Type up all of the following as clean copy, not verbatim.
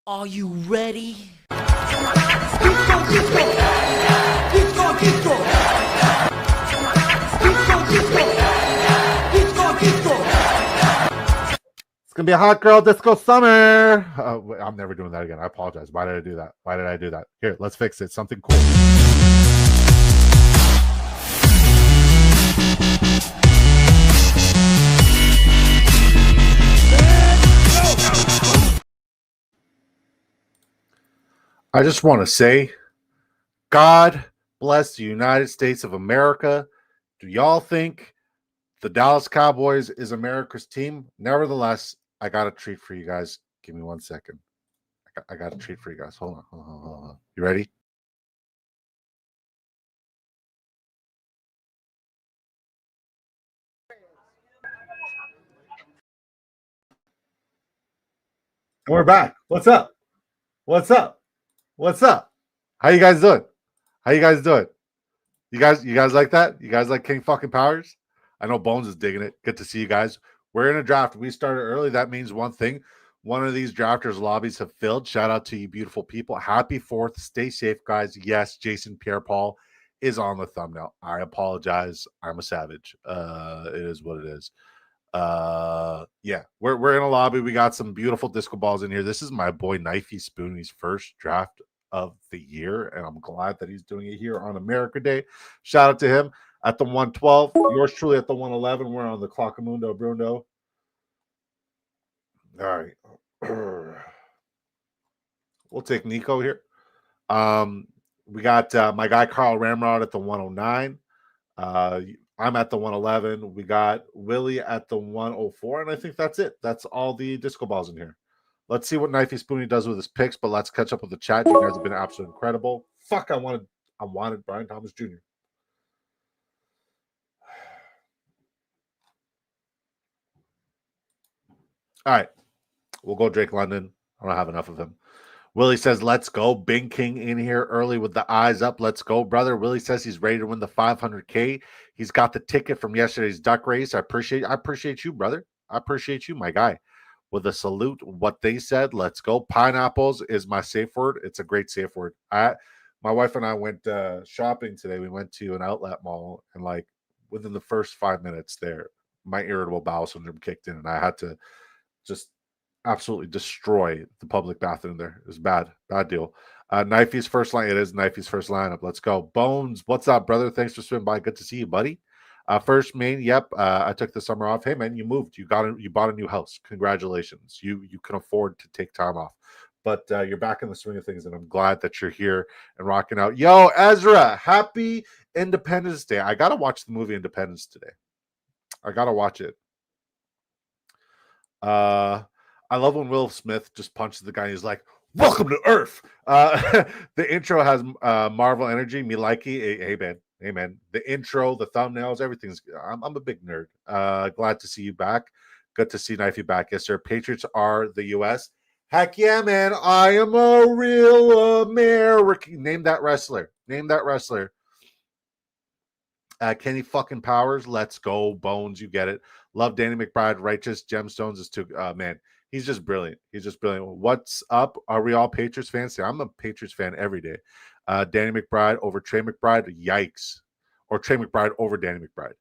Are you ready? It's gonna be a hot girl disco summer. I'm never doing that again. I apologize. Why did I do that? Why did I do that? Here, let's fix it. Something cool. I just want to say, God bless the United States of America. Do y'all think the Dallas Cowboys is America's team? Nevertheless, I got a treat for you guys. Give me 1 second. I got a treat for you guys. Hold on. You ready? And we're back. What's up? What's up? What's up? How you guys doing? How you guys doing? You guys like that? You guys like King fucking Powers? I know Bones is digging it. Good to see you guys. We're in a draft. We started early. That means one thing. One of these drafters' lobbies have filled. Shout out to you beautiful people. Happy 4th. Stay safe, guys. Yes, Jason Pierre-Paul is on the thumbnail. I apologize. I'm a savage. It is what it is. Yeah, we're in a lobby. We got some beautiful disco balls in here. This is my boy Knifey Spoonie's first draft of the year, and I'm glad that he's doing it here on America Day. Shout out to him at the 112. Yours truly at the 111. We're on the Clockamundo Bruno. All right. We'll take Nico here. We got my guy Carl Ramrod at the 109. I'm at the 111. We got Willie at the 104, and I think that's it. That's all the disco balls in here. Let's see what Knifey Spoonie does with his picks, but let's catch up with the chat. You guys have been absolutely incredible. Fuck, I wanted Brian Thomas Jr. All right. We'll go Drake London. I don't have enough of him. Willie says, let's go. Bing King in here early with the eyes up. Let's go, brother. Willie says he's ready to win the 500K. He's got the ticket from yesterday's duck race. I appreciate you, brother. I appreciate you, my guy. With a salute, what they said, let's go. Pineapples is my safe word. It's a great safe word. My wife and I went shopping today. We went to an outlet mall, and like within the first 5 minutes there, my irritable bowel syndrome kicked in, and I had to just absolutely destroy the public bathroom there. It was bad deal. Knifey's first line. It is Knifey's first lineup. Let's go. Bones, what's up, brother? Thanks for swinging by. Good to see you, buddy. First main, yep. I took the summer off. Hey man, you moved. You bought a new house. Congratulations. You can afford to take time off. But you're back in the swing of things, and I'm glad that you're here and rocking out. Yo, Ezra, happy Independence Day. I gotta watch the movie Independence today. I gotta watch it. I love when Will Smith just punches the guy and he's like, welcome to Earth. The intro has Marvel energy. Me likey. Hey, man. The intro, the thumbnails, everything's I'm a big nerd. Glad to see you back. Good to see Knifey back. Yes, sir. Patriots are the U.S. Heck yeah, man. I am a real American. Name that wrestler. Kenny fucking Powers. Let's go. Bones, you get it. Love Danny McBride. Righteous Gemstones is too man. He's just brilliant. What's up? Are we all Patriots fans? I'm a Patriots fan every day. Danny McBride over Trey McBride. Yikes. Or Trey McBride over Danny McBride.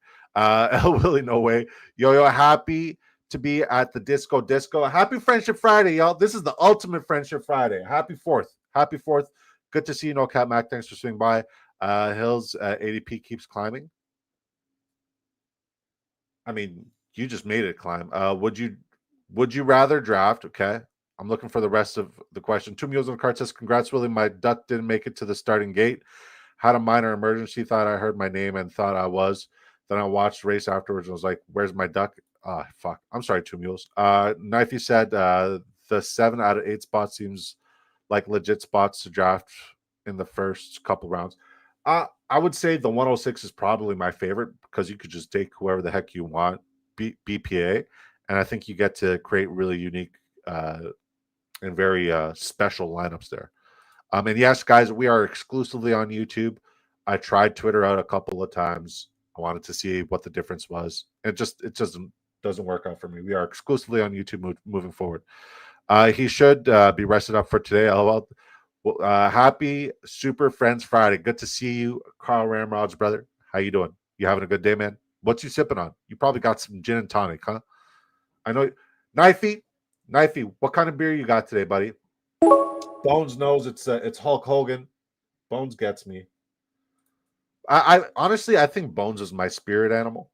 Willie, no way. Yo, happy to be at the Disco. Happy Friendship Friday, y'all. This is the ultimate Friendship Friday. Happy 4th. Good to see you, No Cat Mac. Thanks for swinging by. Hills ADP keeps climbing. I mean, you just made it climb. Would you rather draft? Okay. I'm looking for the rest of the question. 2 meals on the card says, congrats, Willie. My duck didn't make it to the starting gate. Had a minor emergency. Thought I heard my name and thought I was. Then I watched the race afterwards and was like, where's my duck? Fuck. I'm sorry, 2 mules. Knifey said the 7 out of 8 spots seems like legit spots to draft in the first couple rounds. I would say the 106 is probably my favorite because you could just take whoever the heck you want, BPA, and I think you get to create really unique and very special lineups there. And yes, guys, we are exclusively on YouTube. I tried Twitter out a couple of times. I wanted to see what the difference was. It doesn't work out for me. We are exclusively on YouTube moving forward. He should be rested up for today. LOL. Well, happy Super Friends Friday. Good to see you, Carl Ramrod's brother. How you doing? You having a good day, man? What's you sipping on? You probably got some gin and tonic, huh? I know. Knifey, what kind of beer you got today, buddy? Bones knows it's Hulk Hogan. Bones gets me. I honestly, I think Bones is my spirit animal.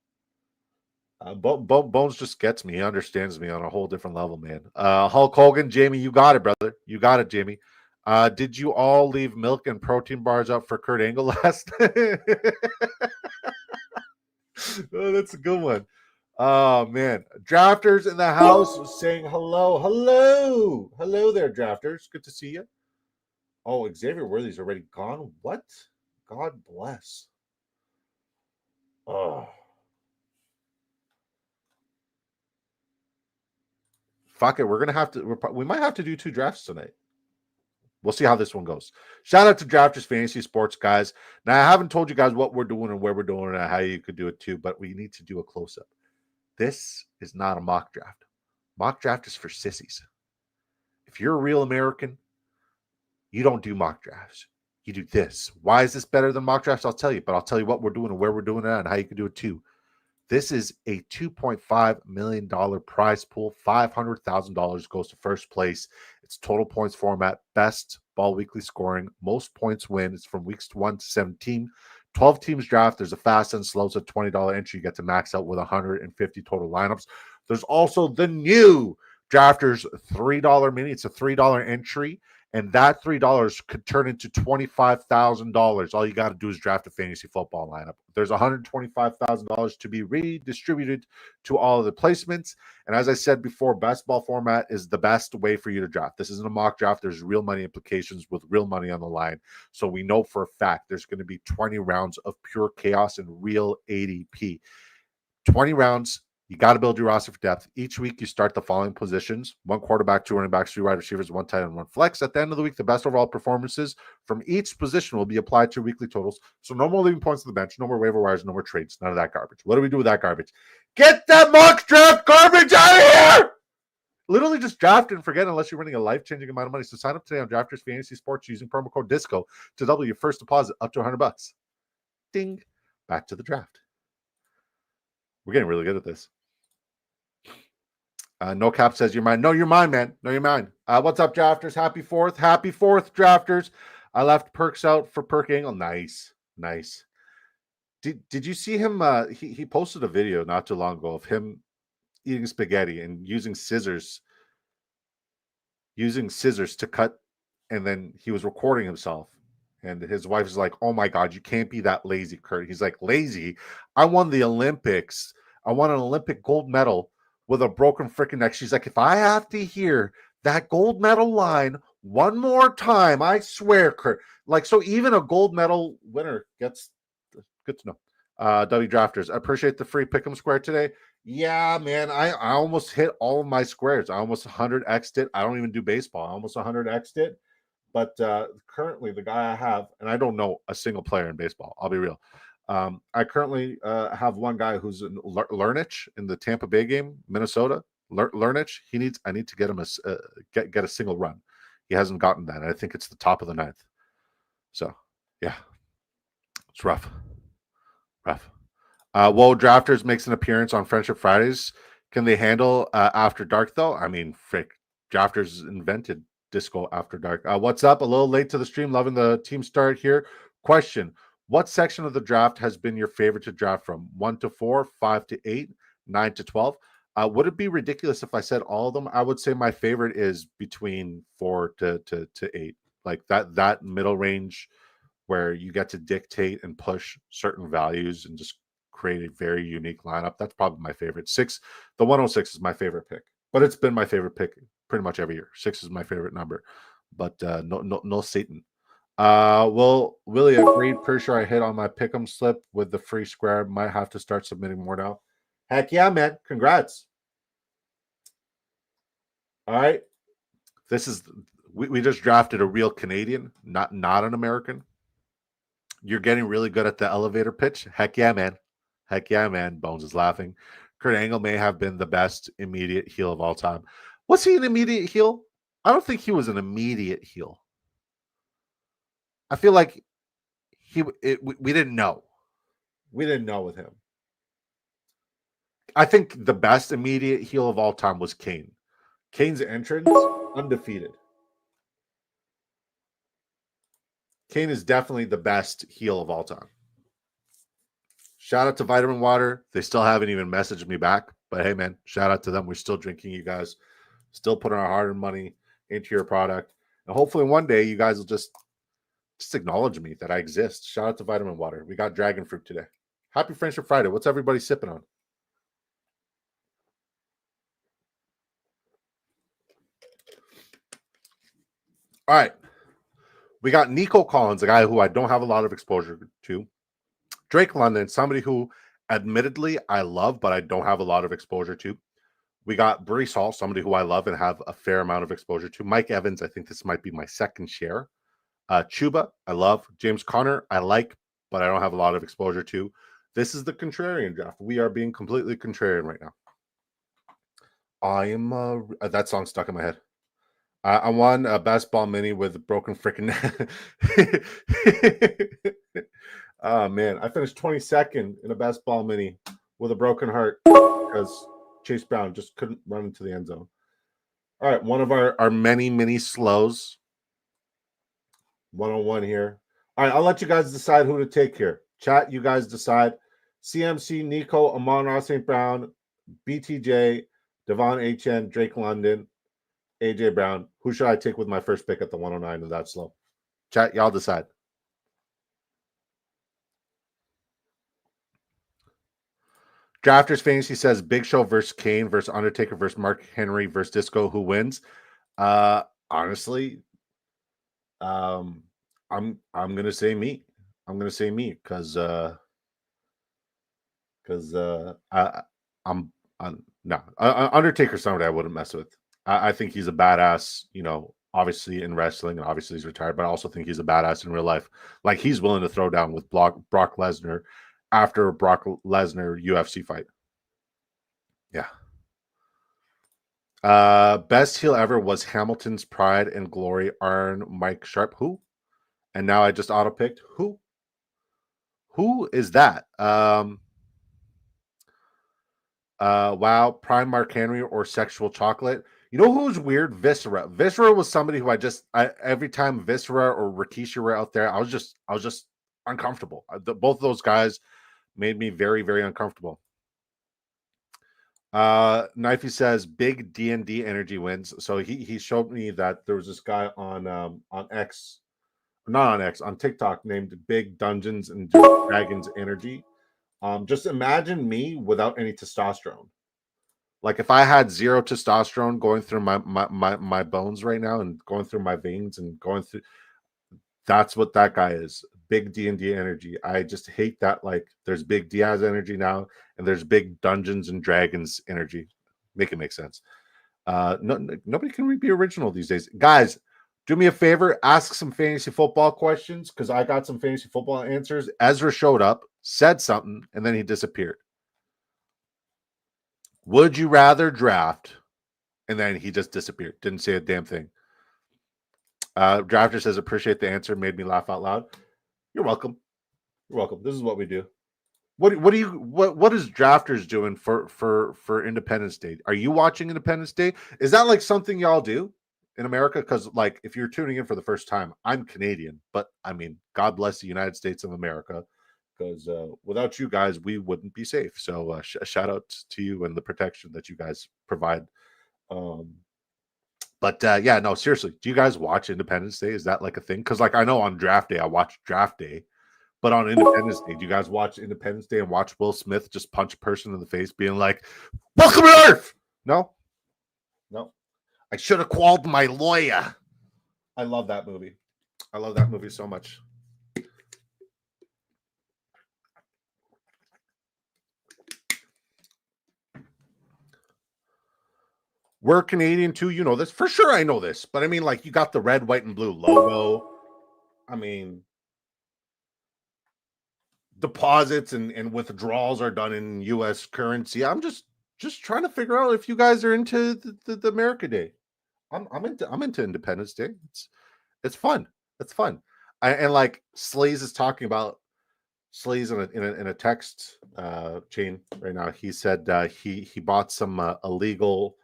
Bones just gets me. He understands me on a whole different level, man. Hulk Hogan, Jamie, you got it, brother. You got it, Jamie. Did you all leave milk and protein bars up for Kurt Angle last night? Oh, that's a good one. Oh, man. Drafters in the house saying hello. Hello there, drafters. Good to see you. Oh, Xavier Worthy's already gone. What? God bless. Oh. Fuck it. We're going to have to, we might have to do 2 drafts tonight. We'll see how this one goes. Shout out to Drafters Fantasy Sports, guys. Now, I haven't told you guys what we're doing and where we're doing and how you could do it too, but we need to do a close-up. This is not a mock draft. Mock draft is for sissies. If you're a real American, you don't do mock drafts. You do this. Why is this better than mock drafts? I'll tell you, but I'll tell you what we're doing and where we're doing it and how you can do it too. This is a $2.5 million prize pool. $500,000 goes to first place. It's total points format, best ball weekly scoring, most points win. It's from weeks 1 to 17. 12 teams draft. There's a fast and slow. It's a $20 entry. You get to max out with 150 total lineups. There's also the new Drafters $3 mini. It's a $3 entry. And that $3 could turn into $25,000. All you got to do is draft a fantasy football lineup. There's $125,000 to be redistributed to all of the placements. And as I said before, best ball format is the best way for you to draft. This isn't a mock draft. There's real money implications with real money on the line. So we know for a fact there's going to be 20 rounds of pure chaos and real ADP. 20 rounds. You got to build your roster for depth. Each week, you start the following positions: 1 quarterback, 2 running backs, 3 wide receivers, 1 tight end, 1 flex. At the end of the week, the best overall performances from each position will be applied to weekly totals. So no more leaving points on the bench, no more waiver wires, no more trades, none of that garbage. What do we do with that garbage? Get that mock draft garbage out of here! Literally just draft and forget unless you're winning a life-changing amount of money. So sign up today on Drafters Fantasy Sports using promo code DISCO to double your first deposit up to $100. Ding. Back to the draft. We're getting really good at this. No Cap says you're mine. No, you're mine, man. No, you're mine. What's up, drafters? Happy 4th. Happy 4th, drafters. I left Perks out for Perk Angle. Nice. Did you see him? He posted a video not too long ago of him eating spaghetti and using scissors to cut, and then he was recording himself. And his wife is like, "Oh my God, you can't be that lazy, Kurt." He's like, "Lazy? I won the Olympics. I won an Olympic gold medal with a broken freaking neck." She's like, "If I have to hear that gold medal line one more time, I swear, Kurt." Like, so even a gold medal winner gets, good to know. W Drafters, I appreciate the free pick'em square today. Yeah, man, I almost hit all of my squares. I almost 100x'd it. I don't even do baseball. I almost 100x'd it. But currently, the guy I have, and I don't know a single player in baseball, I'll be real. I currently have one guy who's in Lernich in the Tampa Bay game, Minnesota. Lernich, I need to get him get a single run. He hasn't gotten that. And I think it's the top of the 9th. So, yeah, it's rough. Whoa, Drafters makes an appearance on Friendship Fridays. Can they handle After Dark, though? I mean, frick, Drafters invented Disco After Dark. What's up? A little late to the stream. Loving the team start here. Question: what section of the draft has been your favorite to draft from? 1 to 4, 5 to 8, 9 to 12. Would it be ridiculous if I said all of them? I would say my favorite is between 4 to 8. Like that middle range where you get to dictate and push certain values and just create a very unique lineup. That's probably my favorite. 6, the 106 is my favorite pick, but it's been my favorite pick pretty much every year. 6 is my favorite number, but no Satan. Well, Willie agreed. Pretty sure I hit on my pick'em slip with the free square. Might have to start submitting more now. Heck yeah, man! Congrats. All right, this is we just drafted a real Canadian, not an American. You're getting really good at the elevator pitch. Heck yeah, man. Bones is laughing. Kurt Angle may have been the best immediate heel of all time. Was he an immediate heel? I don't think he was an immediate heel. I feel like we didn't know. We didn't know with him. I think the best immediate heel of all time was Kane. Kane's entrance, undefeated. Kane is definitely the best heel of all time. Shout out to Vitamin Water. They still haven't even messaged me back. But hey, man, shout out to them. We're still drinking, you guys. Still putting our hard-earned money into your product. And hopefully one day you guys will just acknowledge me that I exist. Shout out to Vitamin Water. We got dragon fruit today. Happy Friendship Friday. What's everybody sipping on? All right. We got Nico Collins, a guy who I don't have a lot of exposure to. Drake London, somebody who admittedly I love, but I don't have a lot of exposure to. We got Brees Hall, somebody who I love and have a fair amount of exposure to. Mike Evans, I think this might be my second share. Chuba, I love. James Conner, I like, but I don't have a lot of exposure to. This is the contrarian draft. We are being completely contrarian right now. I am that song stuck in my head. I won a best ball mini with broken freaking. Oh man, I finished 22nd in a best ball mini with a broken heart because Chase Brown just couldn't run into the end zone. All right, one of our many mini slows. 101 here. All right, I'll let you guys decide who to take here. Chat, you guys decide. CMC, Nico, Amon-Ra St. Brown, BTJ, Devon HN, Drake London, AJ Brown. Who should I take with my first pick at the 109 of that slow? Chat, y'all decide. Drafters Fantasy says Big Show versus Kane versus Undertaker versus Mark Henry versus Disco. Who wins? Honestly, I'm gonna say me. I'm gonna say me because I'm no Undertaker somebody I wouldn't mess with. I think he's a badass, you know, obviously in wrestling and obviously he's retired, but I also think he's a badass in real life. Like he's willing to throw down with Brock Lesnar after a Brock Lesnar UFC fight. Yeah. Best heel ever was Hamilton's Pride and Glory Iron Mike Sharp. Who? And now I just auto picked. Who? Who is that? Wow, Prime Mark Henry or Sexual Chocolate. You know who's weird? Viscera. Viscera was somebody who every time Viscera or Rikishi were out there, I was just uncomfortable. Both of those guys made me very, very uncomfortable. Knifey says big D&D energy wins. So he showed me that there was this guy on X, not on X, on TikTok named Big Dungeons and Dragons Energy. Just imagine me without any testosterone. Like if I had zero testosterone going through my bones right now and going through my veins and going through, that's what that guy is. Big D&D energy. I just hate that. Like there's big Diaz energy now and there's big Dungeons and Dragons energy. Make it make sense. Nobody can be original these days. Guys, do me a favor, ask some fantasy football questions because I got some fantasy football answers. Ezra showed up, said something, and then he disappeared. Would you rather draft? And then he just disappeared. Didn't say a damn thing. Drafter says, appreciate the answer. Made me laugh out loud. You're welcome. You're welcome. This is what we do. What is Drafters doing for Independence Day? Are you watching Independence Day? Is that like something y'all do in America? Because like if you're tuning in for the first time, I'm Canadian, but I mean, God bless the United States of America. Because without you guys, we wouldn't be safe. So shout out to you and the protection that you guys provide. Yeah, no, seriously, do you guys watch Independence Day? Is that like a thing? Because like I know on draft day, I watch draft day, but on Independence Day, do you guys watch Independence Day and watch Will Smith just punch a person in the face, being like, "Welcome to Earth"? No. I should have called my lawyer. I love that movie. I love that movie so much. We're Canadian too. You know this. For sure I know this. But I mean, like, you got the red, white, and blue logo. I mean, deposits and withdrawals are done in U.S. currency. I'm just just trying to figure out if you guys are into the America Day. I'm into Independence Day. It's fun. It's fun. And like Sleez is talking about Sleez in a text chain right now. He said he bought some illegal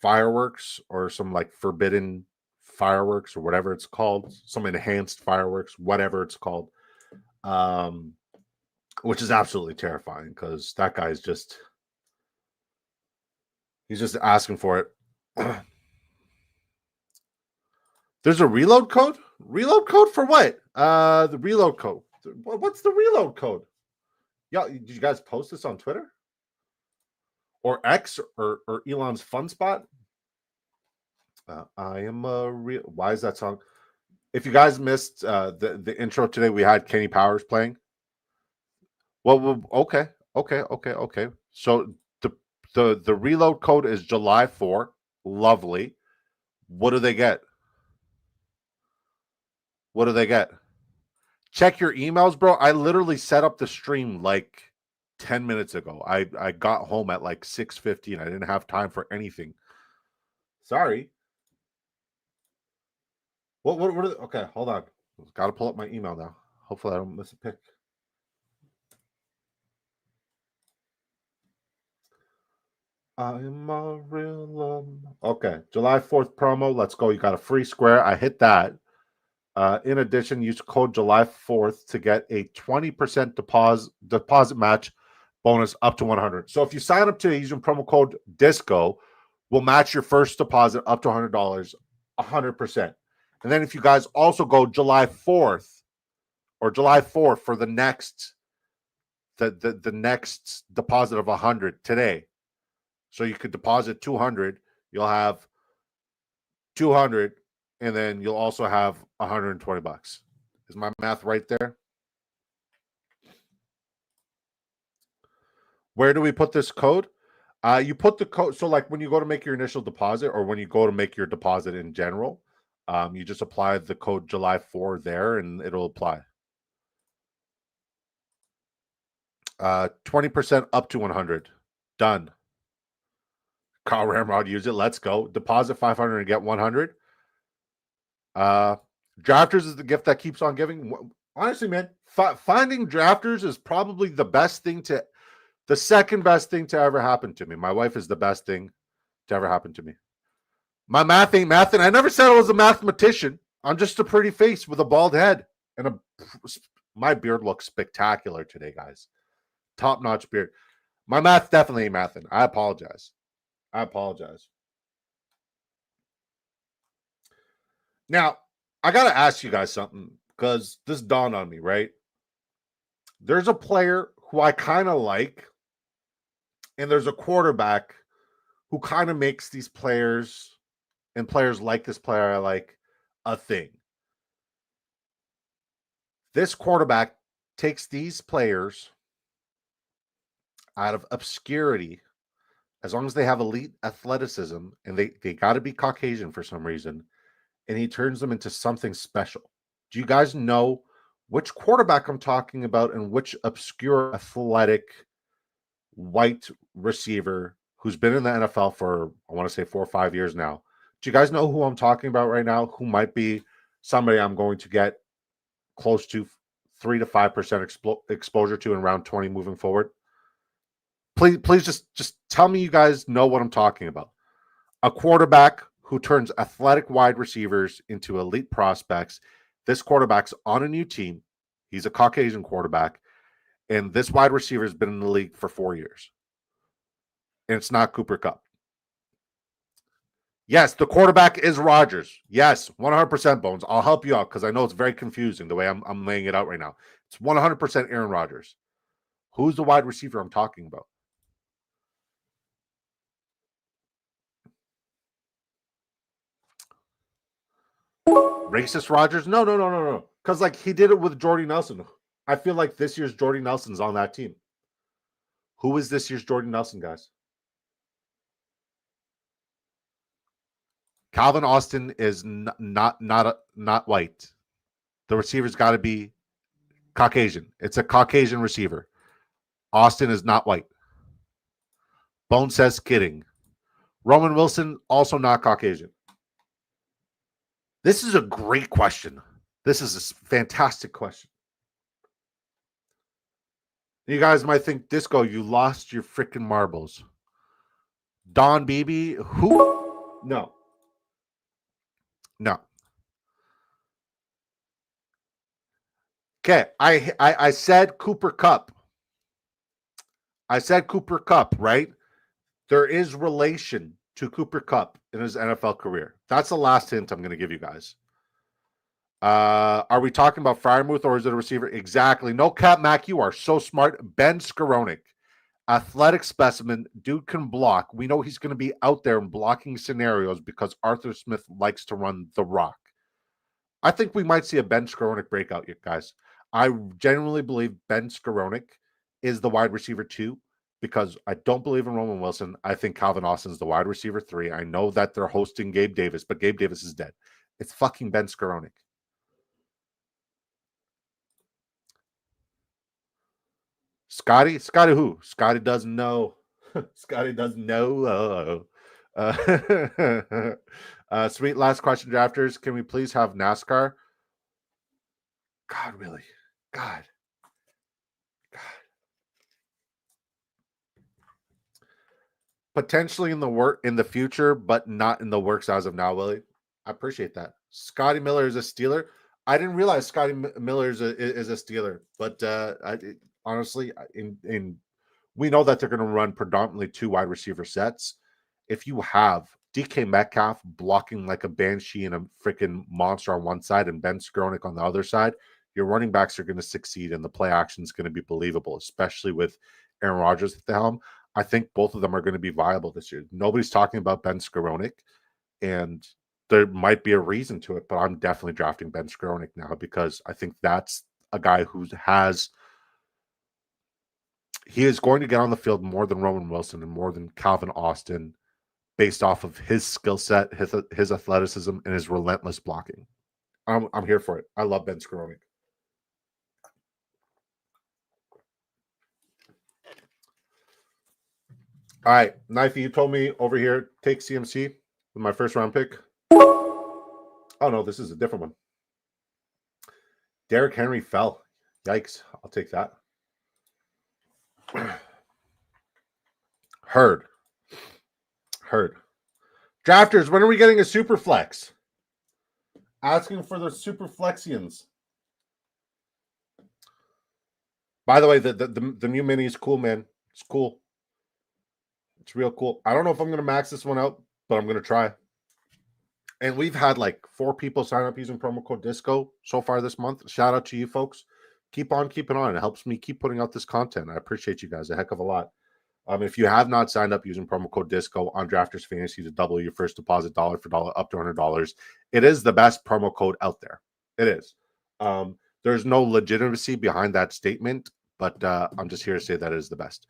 fireworks or some like forbidden fireworks or whatever it's called, some enhanced fireworks, whatever it's called, which is absolutely terrifying because that guy's he's just asking for it. There's a reload code? Reload code for what? The reload code. What's the reload code? Yeah, did you guys post this on Twitter? Or X or Elon's Fun Spot? I am a real. Why is that song? If you guys missed the intro today, we had Kenny Powers playing. Well, okay. So the reload code is July 4. Lovely. What do they get? What do they get? Check your emails, bro. I literally set up the stream like 10 minutes ago. I got home at like 6:50 and I didn't have time for anything. Sorry. What are they? Okay, hold on. Got to pull up my email now. Hopefully I don't miss a pick. I'm a real okay. July 4th promo. Let's go. You got a free square. I hit that. In addition, use code July 4th to get a 20% deposit match bonus up to 100. So if you sign up today using promo code DISCO, we'll match your first deposit up to $100, 100%. And then if you guys also go July 4th or July 4th for the next the next deposit of 100 today. So you could deposit 200, you'll have 200, and then you'll also have $120. Is my math right there? Where do we put this code? You put the code. So like when you go to make your initial deposit or when you go to make your deposit in general, you just apply the code July 4 there and it'll apply. 20% up to 100. Done. Kyle Ramrod, use it. Let's go. Deposit 500 and get 100. Drafters is the gift that keeps on giving. Honestly, man, finding drafters is probably the second best thing to ever happen to me. My wife is the best thing to ever happen to me. My math ain't math, and I never said I was a mathematician. I'm just a pretty face with a bald head. And my beard looks spectacular today, guys. Top-notch beard. My math definitely ain't mathing. I apologize. Now, I got to ask you guys something because this dawned on me, right? There's a player who I kind of like, and there's a quarterback who kind of makes these players and players like this player I like a thing. This quarterback takes these players out of obscurity as long as they have elite athleticism and they got to be Caucasian for some reason, and he turns them into something special. Do you guys know which quarterback I'm talking about and which obscure athletic white receiver who's been in the NFL for, I want to say 4 or 5 years now? Do you guys know who I'm talking about right now? Who might be somebody I'm going to get close to 3 to 5% exposure to in round 20 moving forward? Please just tell me you guys know what I'm talking about. A quarterback who turns athletic wide receivers into elite prospects. This quarterback's on a new team. He's a Caucasian quarterback. And this wide receiver has been in the league for 4 years. And it's not Cooper Kupp. Yes, the quarterback is Rodgers. Yes, 100% Bones. I'll help you out because I know it's very confusing the way I'm laying it out right now. It's 100% Aaron Rodgers. Who's the wide receiver I'm talking about? Racist Rodgers? No. Because like he did it with Jordy Nelson. I feel like this year's Jordy Nelson's on that team. Who is this year's Jordy Nelson, guys? Calvin Austin is not white. The receiver's got to be Caucasian. It's a Caucasian receiver. Austin is not white. Bone says kidding. Roman Wilson, also not Caucasian. This is a great question. This is a fantastic question. You guys might think, Disco, you lost your freaking marbles. Don Beebe, who? No. Okay, I said Cooper Kupp. I said Cooper Kupp, right? There is relation to Cooper Kupp in his NFL career. That's the last hint I'm going to give you guys. Are we talking about Freiermuth or is it a receiver? Exactly. No cap, Mac. You are so smart. Ben Skoranek, athletic specimen. Dude can block. We know he's going to be out there in blocking scenarios because Arthur Smith likes to run the rock. I think we might see a Ben Skoranek breakout, you guys. I genuinely believe Ben Skoranek is the wide receiver 2 because I don't believe in Roman Wilson. I think Calvin Austin is the wide receiver 3. I know that they're hosting Gabe Davis, but Gabe Davis is dead. It's fucking Ben Skoranek. Scotty who? Scotty doesn't know. Scotty doesn't know. Sweet last question, drafters. Can we please have NASCAR? God, really? God. Potentially in the future, but not in the works as of now, Willie. I appreciate that. Scotty Miller is a Steeler. I didn't realize Scotty Miller is a Steeler, but honestly, we know that they're going to run predominantly 2 wide receiver sets. If you have DK Metcalf blocking like a banshee and a freaking monster on one side and Ben Skoranek on the other side, your running backs are going to succeed and the play action is going to be believable, especially with Aaron Rodgers at the helm. I think both of them are going to be viable this year. Nobody's talking about Ben Skoranek, and there might be a reason to it, but I'm definitely drafting Ben Skoranek now because I think that's a guy who he is going to get on the field more than Roman Wilson and more than Calvin Austin based off of his skill set, his athleticism, and his relentless blocking. I'm here for it. I love Ben Skoranek. All right, Knifey, you told me over here, take CMC with my first round pick. Oh, no, this is a different one. Derrick Henry fell. Yikes. I'll take that. Heard. Drafters, when are we getting a super flex? Asking for the super flexians. By the way, the new mini is cool, man. It's cool. It's real cool. I don't know if I'm going to max this one out, but I'm going to try. And we've had like 4 people sign up using promo code DISCO so far this month. Shout out to you folks. Keep on keeping on. It helps me keep putting out this content. I appreciate you guys a heck of a lot. If you have not signed up using promo code DISCO on Drafters Fantasy to double your first deposit dollar for dollar up to $100, it is the best promo code out there. It is. There's no legitimacy behind that statement, but I'm just here to say that it is the best.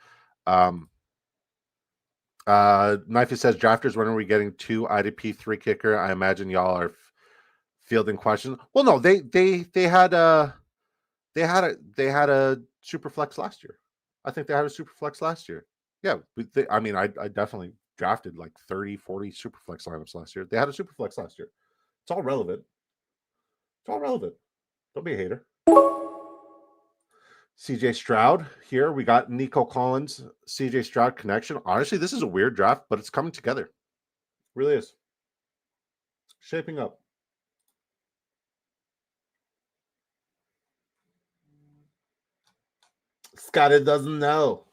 Knifey says, drafters, when are we getting 2 IDP 3 kicker? I imagine y'all are fielding questions. Well, no, they had a super flex last year. I think they had a super flex last year. Yeah, I definitely drafted like 30, 40 super flex lineups last year. They had a super flex last year. It's all relevant. Don't be a hater. CJ Stroud here. We got Nico Collins, CJ Stroud connection. Honestly, this is a weird draft, but it's coming together. It really is. Shaping up. Scotty doesn't know.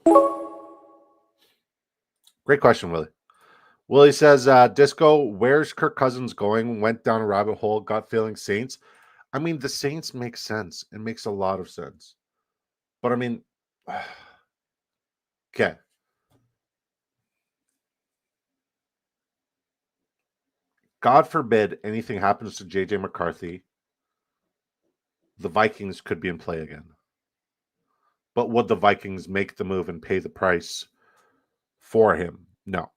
Great question, Willie. Willie says, Disco, where's Kirk Cousins going? Went down a rabbit hole, gut feeling Saints. I mean, the Saints make sense. It makes a lot of sense. But I mean, okay. God forbid anything happens to JJ McCarthy. The Vikings could be in play again. But would the Vikings make the move and pay the price for him? No.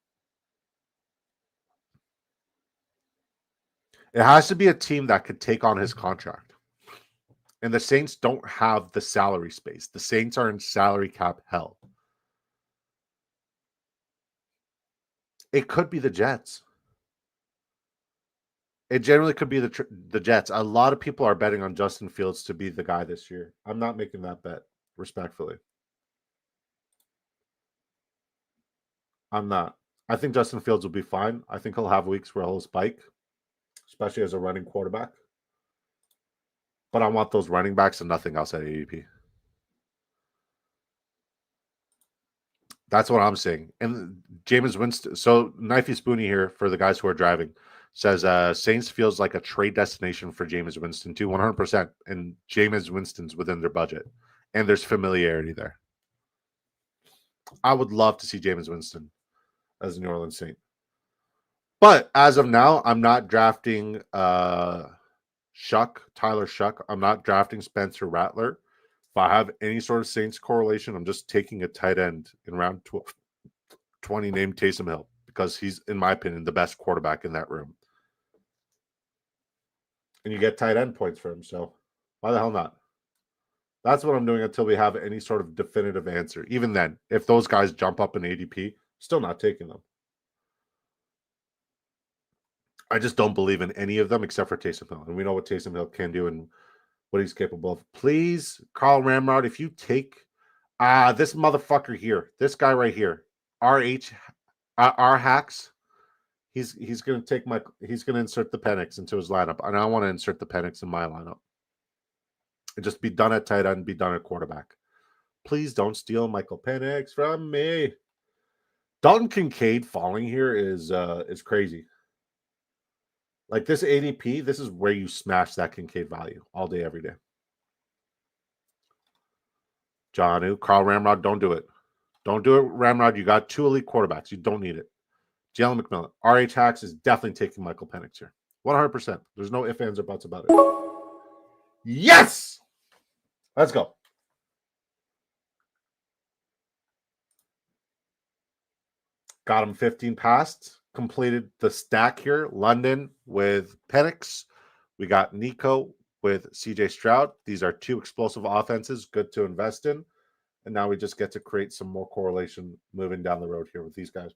It has to be a team that could take on his contract. And the Saints don't have the salary space. The Saints are in salary cap hell. It could be the Jets. It generally could be the Jets. A lot of people are betting on Justin Fields to be the guy this year. I'm not making that bet, respectfully. I'm not. I think Justin Fields will be fine. I think he'll have weeks where he'll spike, especially as a running quarterback. But I want those running backs and nothing else at ADP. That's what I'm saying. And Jameis Winston. So Knifey Spoony here for the guys who are driving says Saints feels like a trade destination for Jameis Winston too, 100%. And Jameis Winston's within their budget, and there's familiarity there. I would love to see Jameis Winston as a New Orleans Saint. But as of now, I'm not drafting Tyler Shuck. I'm not drafting Spencer Rattler. If I have any sort of Saints correlation, I'm just taking a tight end in round 20 named Taysom Hill because he's, in my opinion, the best quarterback in that room. And you get tight end points for him, so why the hell not? That's what I'm doing until we have any sort of definitive answer. Even then, if those guys jump up in ADP, still not taking them. I just don't believe in any of them except for Taysom Hill. And we know what Taysom Hill can do and what he's capable of. Please, Carl Ramrod, if you take this motherfucker here, this guy right here, R Hacks, he's gonna take he's gonna insert the Penix into his lineup, and I want to insert the Penix in my lineup. And just be done at tight end, be done at quarterback. Please don't steal Michael Penix from me. Dalton Kincaid falling here is crazy. Like this ADP, this is where you smash that Kincaid value all day, every day. Johnu, Carl Ramrod, don't do it. Don't do it, Ramrod. You got 2 elite quarterbacks. You don't need it. Jalen McMillan. RH Hacks is definitely taking Michael Penix here. 100%. There's no ifs, ands, or buts about it. Yes! Let's go. Got him 15 past. Completed the stack here. London with Penix. We got Nico with CJ Stroud. These are 2 explosive offenses. Good to invest in. And now we just get to create some more correlation moving down the road here with these guys.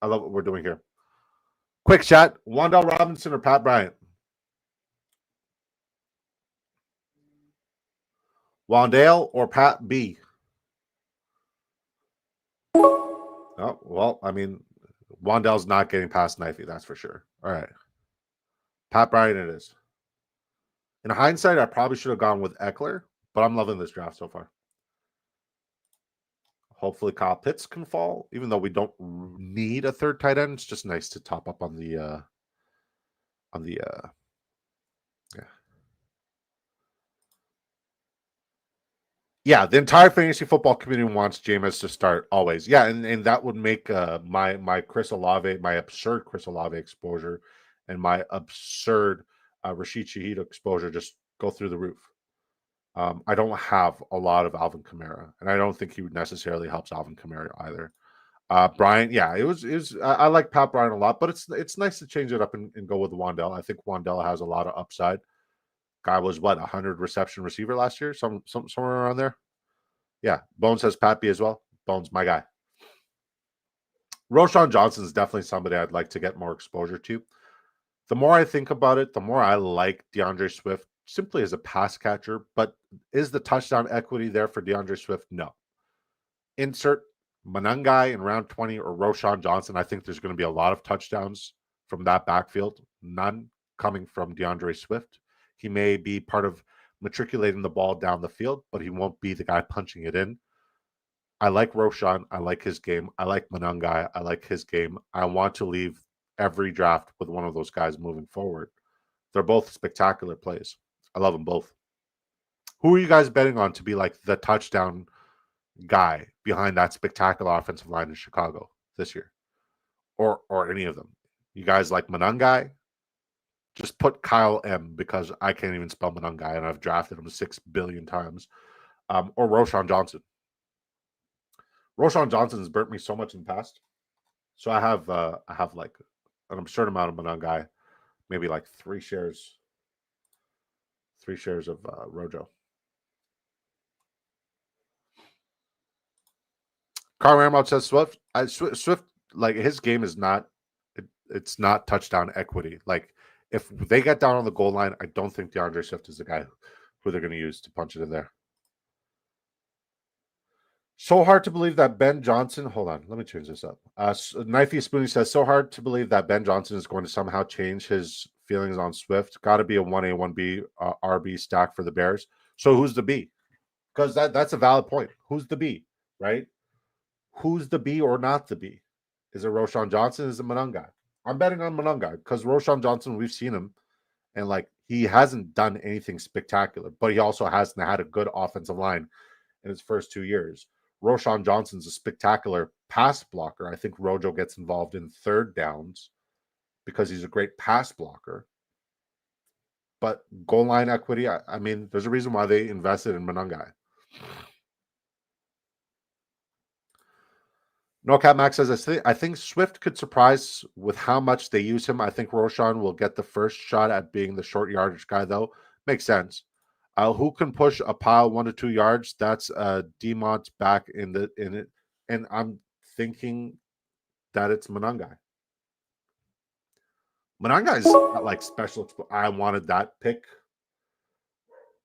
I love what we're doing here. Quick chat. Wan'Dale Robinson or Pat Bryant? Wan'Dale or Pat B? Oh, well, I mean, Wan'Dale's not getting past Knifey, that's for sure. All right. Pat Bryant it is. In hindsight, I probably should have gone with Eckler, but I'm loving this draft so far. Hopefully Kyle Pitts can fall, even though we don't need a third tight end. It's just nice to top up on the yeah, the entire fantasy football community wants Jameis to start always. Yeah, and that would make my Chris Olave, my absurd Chris Olave exposure and my absurd Rashid Shaheed exposure just go through the roof. I don't have a lot of Alvin Kamara, and I don't think he necessarily helps Alvin Kamara either. Bryant, yeah, it was. I like Pat Bryant a lot, but it's nice to change it up and go with Wan'Dale. I think Wan'Dale has a lot of upside. Guy was what 100 reception receiver last year, somewhere around there. Yeah, Bones has Pat B as well. Bones, my guy. Roshan Johnson is definitely somebody I'd like to get more exposure to. The more I think about it, the more I like DeAndre Swift simply as a pass catcher. But is the touchdown equity there for DeAndre Swift? No. Insert Manungai in round 20 or Roshan Johnson. I think there's going to be a lot of touchdowns from that backfield. None coming from DeAndre Swift. He may be part of matriculating the ball down the field, but he won't be the guy punching it in. I like Roshan. I like his game. I like Manungai. I like his game. I want to leave every draft with one of those guys moving forward. They're both spectacular plays. I love them both. Who are you guys betting on to be like the touchdown guy behind that spectacular offensive line in Chicago this year? Or any of them? You guys like Manungai? Just put Kyle M because I can't even spell Manungai and I've drafted him 6 billion times. Or Roshan Johnson. Roshan Johnson has burnt me so much in the past. So I have like an absurd amount of Manungai, maybe like 3 shares of Rojo. Carl Ramrod says Swift. like his game is not it's not touchdown equity. Like if they get down on the goal line, I don't think DeAndre Swift is the guy who they're going to use to punch it in there. So hard to believe that Ben Johnson. Hold on, let me change this up. Knifey Spoonie says, so hard to believe that Ben Johnson is going to somehow change his feelings on Swift. Got to be a 1A, 1B, RB stack for the Bears. So who's the B? Because that's a valid point. Who's the B, right? Who's the B or not the B? Is it Roshan Johnson? Is it Monungai? I'm betting on Monungai because Roshan Johnson, we've seen him, and like he hasn't done anything spectacular, but he also hasn't had a good offensive line in his first 2 years. Roshan Johnson's a spectacular pass blocker. I think Rojo gets involved in third downs because he's a great pass blocker. But goal line equity, I mean, there's a reason why they invested in Monungai. No Cat Max says, I think Swift could surprise with how much they use him. I think Roshan will get the first shot at being the short yardage guy, though. Makes sense. Who can push a pile 1 to 2 yards? That's Demont back in it. And I'm thinking that it's Monungai. Monungai's not like special. I wanted that pick.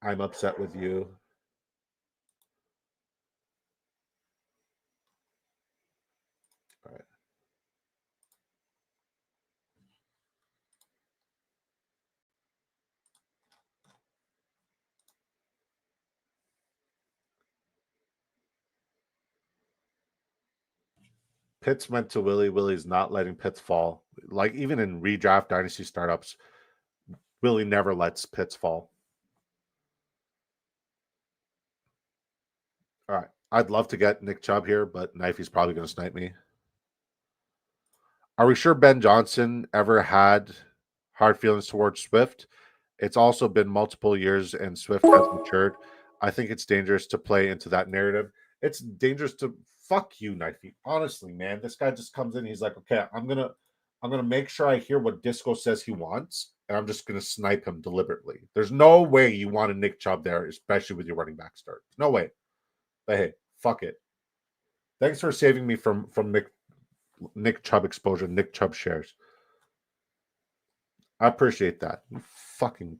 I'm upset with you. All right. Pitts went to Willie. Willie's not letting Pitts fall. Like even in redraft dynasty startups, Willie never lets Pitts fall. All right. I'd love to get Nick Chubb here, but Knifey's probably going to snipe me. Are we sure Ben Johnson ever had hard feelings towards Swift? It's also been multiple years and Swift has matured. I think it's dangerous to play into that narrative. It's dangerous to fuck you, Knifey. Honestly, man, this guy just comes in. He's like, okay, I'm gonna make sure I hear what Disco says he wants, and I'm just gonna snipe him deliberately. There's no way you want a Nick Chubb there, especially with your running back start. No way. But hey, fuck it. Thanks for saving me from Nick Chubb exposure, Nick Chubb shares. I appreciate that. You fucking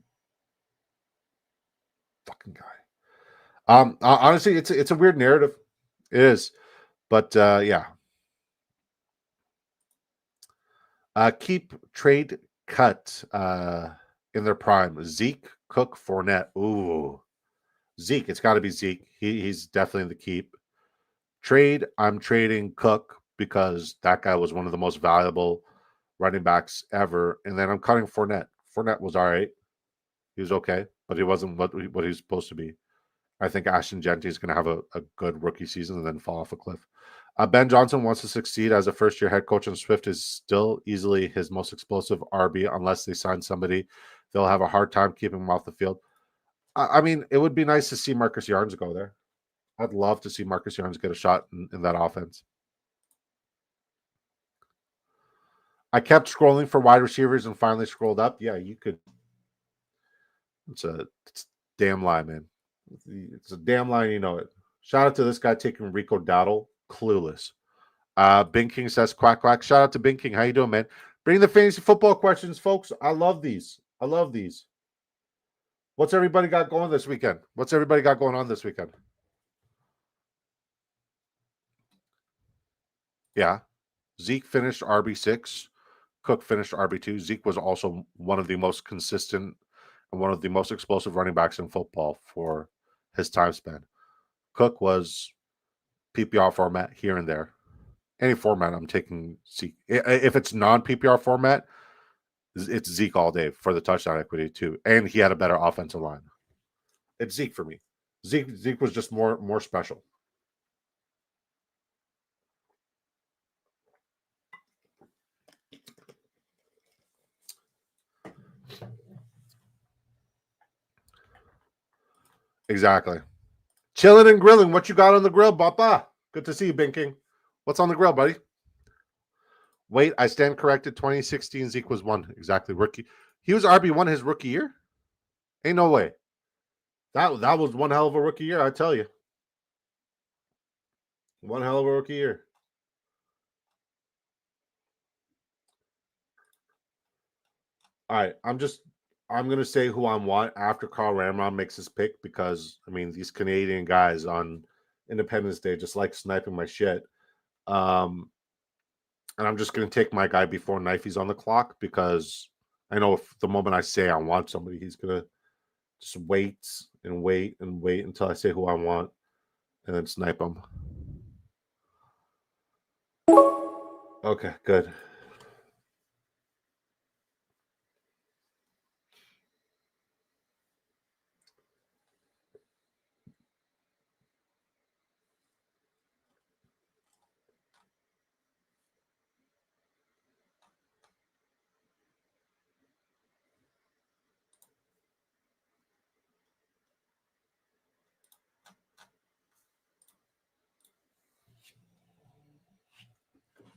guy. Honestly, it's a weird narrative. It is, but yeah. Keep trade cut in their prime. Zeke, Cook, Fournette. Ooh, Zeke. It's got to be Zeke. He's definitely the keep. Trade. I'm trading Cook because that guy was one of the most valuable running backs ever. And then I'm cutting Fournette. Fournette was all right. He was okay, but he wasn't what he was supposed to be. I think Ashton Genty is going to have a good rookie season and then fall off a cliff. Ben Johnson wants to succeed as a first-year head coach, and Swift is still easily his most explosive RB. Unless they sign somebody, they'll have a hard time keeping him off the field. I mean, it would be nice to see Marcus Yarns go there. I'd love to see Marcus Yarns get a shot in that offense. I kept scrolling for wide receivers and finally scrolled up. Yeah, you could. It's a damn lie, man. It's a damn lie, you know it. Shout out to this guy taking Rico Dowdle. Clueless. Bing King says, quack, quack. Shout out to Bing King. How you doing, man? Bring the fantasy football questions, folks. I love these. I love these. What's everybody got going this weekend? What's everybody got going on this weekend? Yeah. Zeke finished RB6. Cook finished RB2. Zeke was also one of the most consistent and one of the most explosive running backs in football for his time span. Cook was PPR format here and there. Any format, I'm taking Zeke. If it's non-PPR format, it's Zeke all day for the touchdown equity too. And he had a better offensive line. It's Zeke for me. Zeke was just more special. Exactly. Chilling and grilling. What you got on the grill, Papa? Good to see you, Binking. What's on the grill, buddy? Wait, I stand corrected. 2016 Zeke was 1. Exactly. Rookie. He was RB1 his rookie year? Ain't no way. That was one hell of a rookie year, I tell you. One hell of a rookie year. All right, I'm gonna say who I want after Carl Ramron makes his pick because I mean these Canadian guys on Independence Day just like sniping my shit. And I'm just gonna take my guy before Knifey's on the clock because I know if the moment I say I want somebody, he's gonna just wait and wait and wait until I say who I want and then snipe him. Okay, good.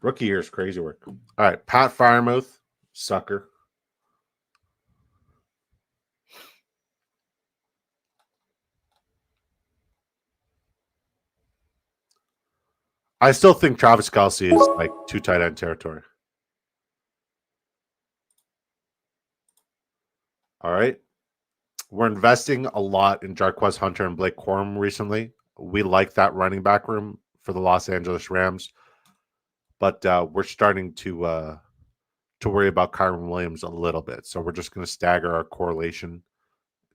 Rookie year is crazy work. All right, Pat Firemouth, sucker. I still think Travis Kelce is like too tight end territory. All right. We're investing a lot in Jarquez Hunter and Blake Corum recently. We like that running back room for the Los Angeles Rams, but we're starting to worry about Kyron Williams a little bit. So we're just going to stagger our correlation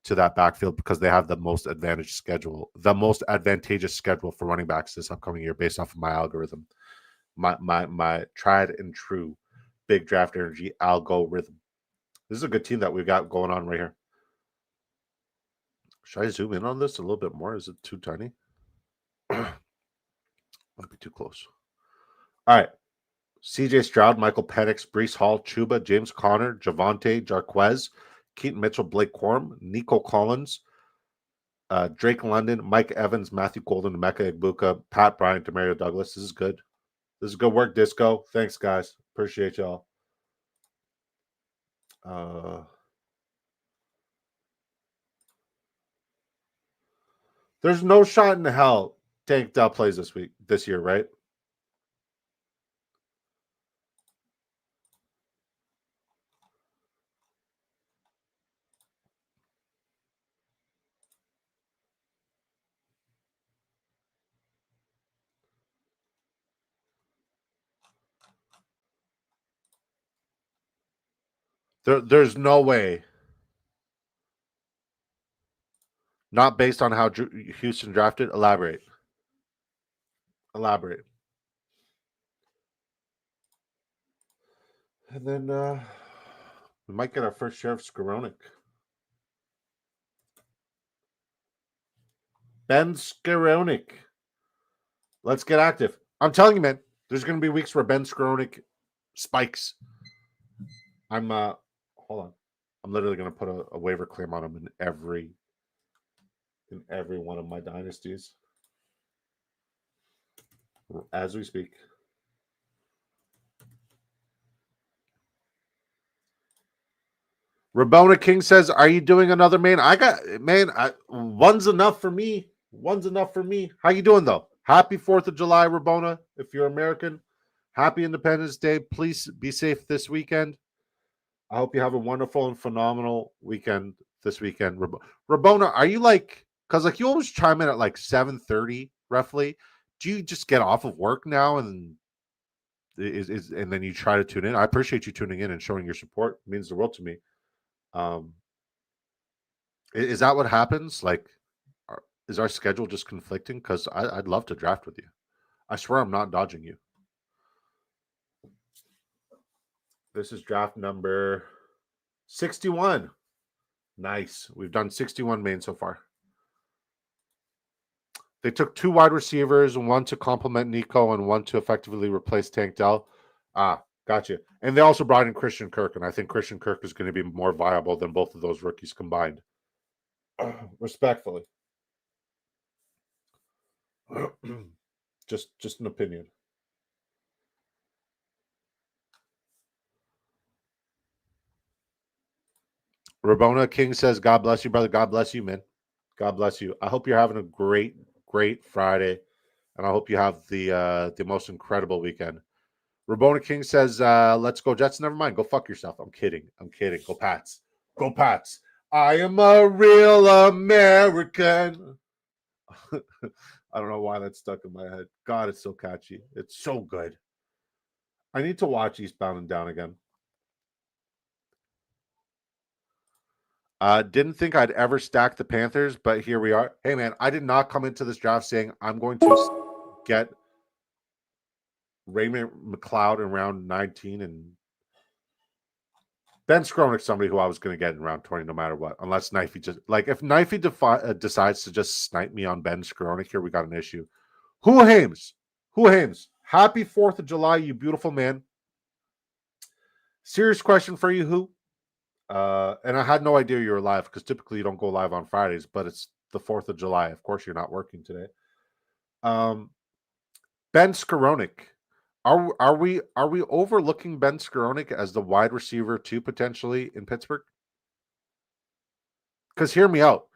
to that backfield because they have the most advantageous schedule for running backs this upcoming year based off of my algorithm, my tried and true big draft energy algorithm. This is a good team that we've got going on right here. Should I zoom in on this a little bit more? Is it too tiny? Might be too close. All right. CJ Stroud, Michael Penix, Breece Hall, Chuba, James Conner, Javonte, Jarquez, Keaton Mitchell, Blake Corum, Nico Collins, Drake London, Mike Evans, Matthew Golden, Emeka Egbuka, Pat Bryant, Demario Douglas. This is good. This is good work, Disco. Thanks, guys. Appreciate y'all. There's no shot in hell Tank Dell plays this year, right? There's no way. Not based on how Houston drafted. Elaborate. And then we might get our first share of Skowronek. Ben Skowronek. Let's get active. I'm telling you, man, there's going to be weeks where Ben Skowronek spikes. Hold on. I'm literally going to put a waiver claim on him in every one of my dynasties as we speak. Rabona King says, "Are you doing another main?" One's enough for me. How you doing though? Happy 4th of July, Rabona. If you're American, happy Independence Day. Please be safe this weekend. I hope you have a wonderful and phenomenal weekend this weekend. Rabona, are you because you always chime in at 7:30 roughly. Do you just get off of work now and and then you try to tune in? I appreciate you tuning in and showing your support. It means the world to me. Is that what happens? Is our schedule just conflicting? Because I'd love to draft with you. I swear I'm not dodging you. This is draft number 61. Nice. We've done 61 mains so far. They took 2 wide receivers, one to complement Nico and one to effectively replace Tank Dell. Gotcha. And they also brought in Christian Kirk, and I think Christian Kirk is going to be more viable than both of those rookies combined. Respectfully. just an opinion. Rabona King says, "God bless you, brother. God bless you, man. God bless you. I hope you're having a great Friday, and I hope you have the most incredible weekend. Rabona King says, let's go Jets. Never mind. Go fuck yourself. I'm kidding. Go Pats. Go Pats. I am a real American. I don't know why that's stuck in my head. God, it's so catchy. It's so good. I need to watch Eastbound and Down again. Didn't think I'd ever stack the Panthers, but here we are. Hey, man, I did not come into this draft saying I'm going to get Raymond McLeod in round 19 and Ben Skronik's somebody who I was going to get in round 20 no matter what, unless Knifey just like if Knifey decides to just snipe me on Ben Skronik here, we got an issue. Who Hames? Happy 4th of July, you beautiful man. Serious question for you, who? And I had no idea you were live because typically you don't go live on Fridays, but it's the 4th of July. Of course, you're not working today. Ben Skronik. Are we overlooking Ben Skronik as the wide receiver 2 potentially in Pittsburgh? Because hear me out.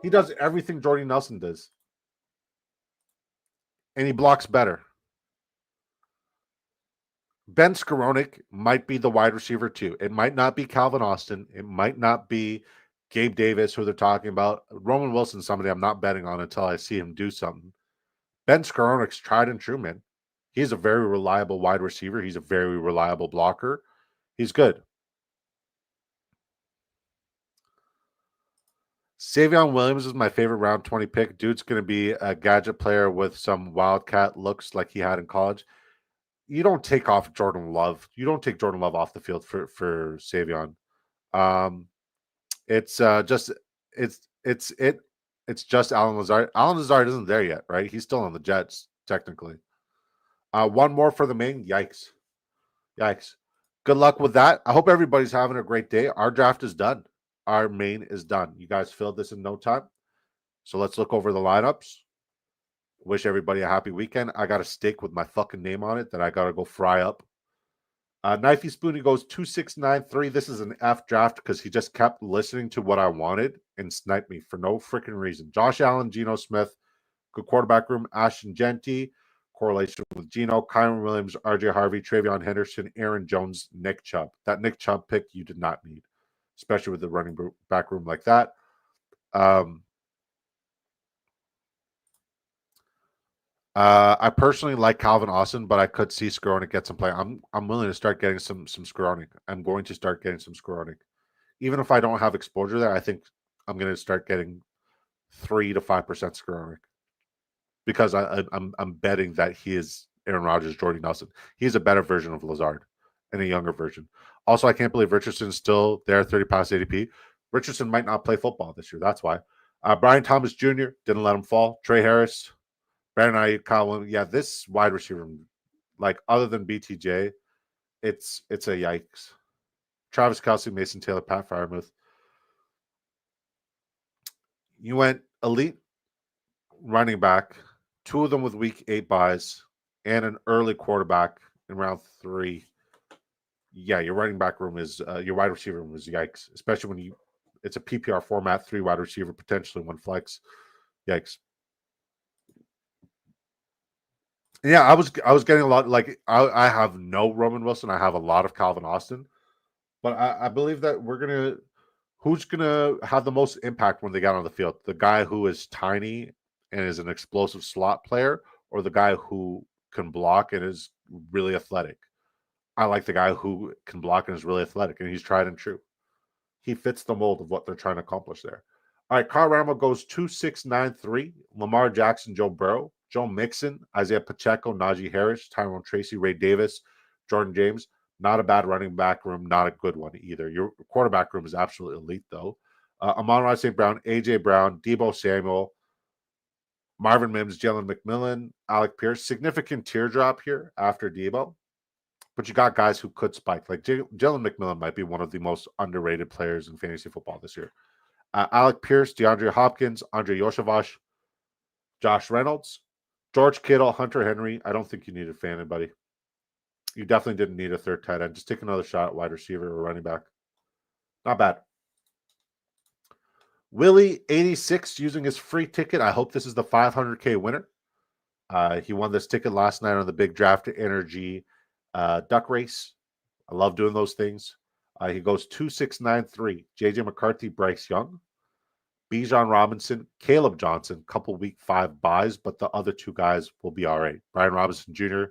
He does everything Jordy Nelson does. And he blocks better. Ben Skronik might be the wide receiver 2. It might not be Calvin Austin. It might not be Gabe Davis, who they're talking about. Roman Wilson, somebody I'm not betting on until I see him do something. Ben Skronik's tried and true, man. He's a very reliable wide receiver. He's a very reliable blocker. He's good. Savion Williams is my favorite round 20 pick. Dude's going to be a gadget player with some wildcat looks like he had in college. You don't take off Jordan Love. You don't take Jordan Love off the field for Savion. It's just Alan Lazard. Alan Lazard isn't there yet, right? He's still on the Jets, technically. One more for the main. Yikes. Good luck with that. I hope everybody's having a great day. Our draft is done. Our main is done. You guys filled this in no time. So let's look over the lineups. Wish everybody a happy weekend. I got a steak with my fucking name on it that I got to go fry up. Knifey Spoony goes 2693. This is an F draft because he just kept listening to what I wanted and sniped me for no freaking reason. Josh Allen, Geno Smith, good quarterback room. Ashton Genty, correlation with Geno, Kyron Williams, RJ Harvey, Travion Henderson, Aaron Jones, Nick Chubb. That Nick Chubb pick you did not need, especially with the running back room like that. I personally like Calvin Austin, but I could see Skronik get some play. I'm willing to start getting some Skronik. I'm going to start getting some Skronik. Even if I don't have exposure there, I think I'm going to start getting 3 to 5% Skronik because I'm betting that he is Aaron Rodgers, Jordy Nelson. He's a better version of Lazard and a younger version. Also, I can't believe Richardson's still there, 30 past ADP. Richardson might not play football this year. That's why. Brian Thomas Jr. didn't let him fall. Trey Harris, Brandon Ayuk, Kyle Williams. Yeah, this wide receiver, like other than BTJ, it's a yikes. Travis Kelce, Mason Taylor, Pat Freiermuth. You went elite running back, 2 of them with week 8 buys, and an early quarterback in round 3. Yeah, your running back room is your wide receiver room is yikes, especially when it's a PPR format, 3 wide receiver, potentially 1 flex. Yikes. Yeah, I was getting a lot. Like I have no Roman Wilson. I have a lot of Calvin Austin, but I believe that who's gonna have the most impact when they get on the field? The guy who is tiny and is an explosive slot player, or the guy who can block and is really athletic? I like the guy who can block and is really athletic, and he's tried and true. He fits the mold of what they're trying to accomplish there. All right, Kyle Ramo goes 2693. Lamar Jackson, Joe Burrow, Joe Mixon, Isaiah Pacheco, Najee Harris, Tyrone Tracy, Ray Davis, Jordan James. Not a bad running back room, not a good one either. Your quarterback room is absolutely elite, though. Amon-Ra St. Brown, A.J. Brown, Deebo Samuel, Marvin Mims, Jalen McMillan, Alec Pierce. Significant teardrop here after Deebo. But you got guys who could spike. Like Jalen McMillan might be one of the most underrated players in fantasy football this year. Alec Pierce, DeAndre Hopkins, Andre Yoshavash, Josh Reynolds, George Kittle, Hunter Henry. I don't think you need a fan, buddy. You definitely didn't need a third tight end. Just take another shot at wide receiver or running back. Not bad. Willie 86 using his free ticket. I hope this is the 500K winner. He won this ticket last night on the Big Draft Energy Duck Race. I love doing those things. He goes 2-6-9-3. JJ McCarthy, Bryce Young, Bijan Robinson, Caleb Johnson, couple week 5 buys, but the other 2 guys will be all right. Brian Robinson Jr.,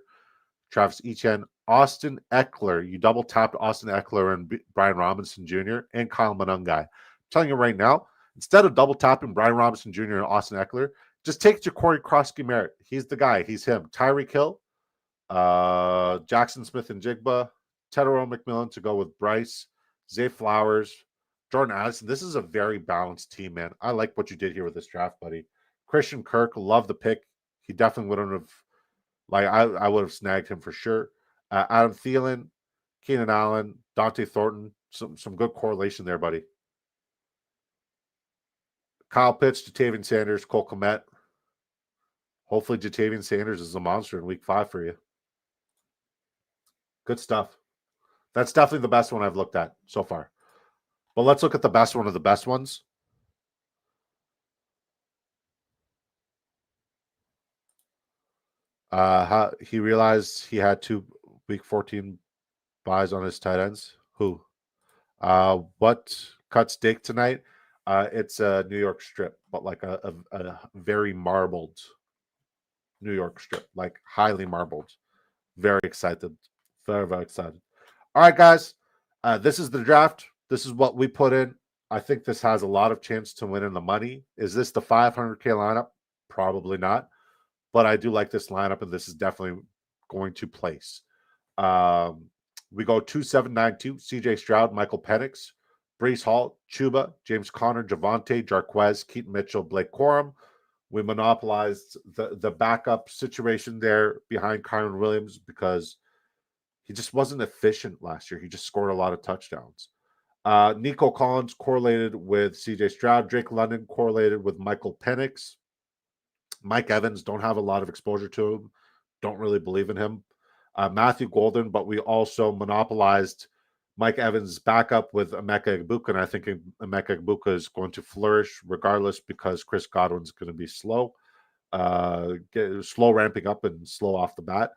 Travis Etienne, Austin Eckler. You double tapped Austin Eckler and Brian Robinson Jr. and Kyle Monungai. I'm telling you right now, instead of double tapping Brian Robinson Jr. and Austin Eckler, just take Ja'Cory Krosky-Merritt. He's the guy. He's him. Tyreek Hill, Jackson Smith and Jigba, Tedero McMillan to go with Bryce, Zay Flowers, Jordan Addison. This is a very balanced team, man. I like what you did here with this draft, buddy. Christian Kirk, love the pick. He definitely wouldn't have, I would have snagged him for sure. Adam Thielen, Keenan Allen, Dante Thornton, some good correlation there, buddy. Kyle Pitts, Jatavian Sanders, Cole Kmet. Hopefully Jatavian Sanders is a monster in week 5 for you. Good stuff. That's definitely the best one I've looked at so far. But let's look at the best one of the best ones. He realized he had 2 week 14 buys on his tight ends. Who? What cut steak tonight? It's a New York strip, but like a very marbled New York strip, like highly marbled. Very excited. Very, very excited. All right, guys. This is the draft. This is what we put in. I think this has a lot of chance to win in the money. Is this the 500K lineup? Probably not. But I do like this lineup, and this is definitely going to place. We go 2-7-9-2, CJ Stroud, Michael Penix, Breece Hall, Chuba, James Conner, Javonte, Jarquez, Keaton Mitchell, Blake Corum. We monopolized the backup situation there behind Kyron Williams because he just wasn't efficient last year. He just scored a lot of touchdowns. Nico Collins correlated with CJ Stroud. Drake London correlated with Michael Penix. Mike Evans, don't have a lot of exposure to him. Don't really believe in him. Matthew Golden, but we also monopolized Mike Evans' backup with Emeka Egbuka, and I think Emeka Egbuka is going to flourish regardless because Chris Godwin's going to be slow ramping up and slow off the bat.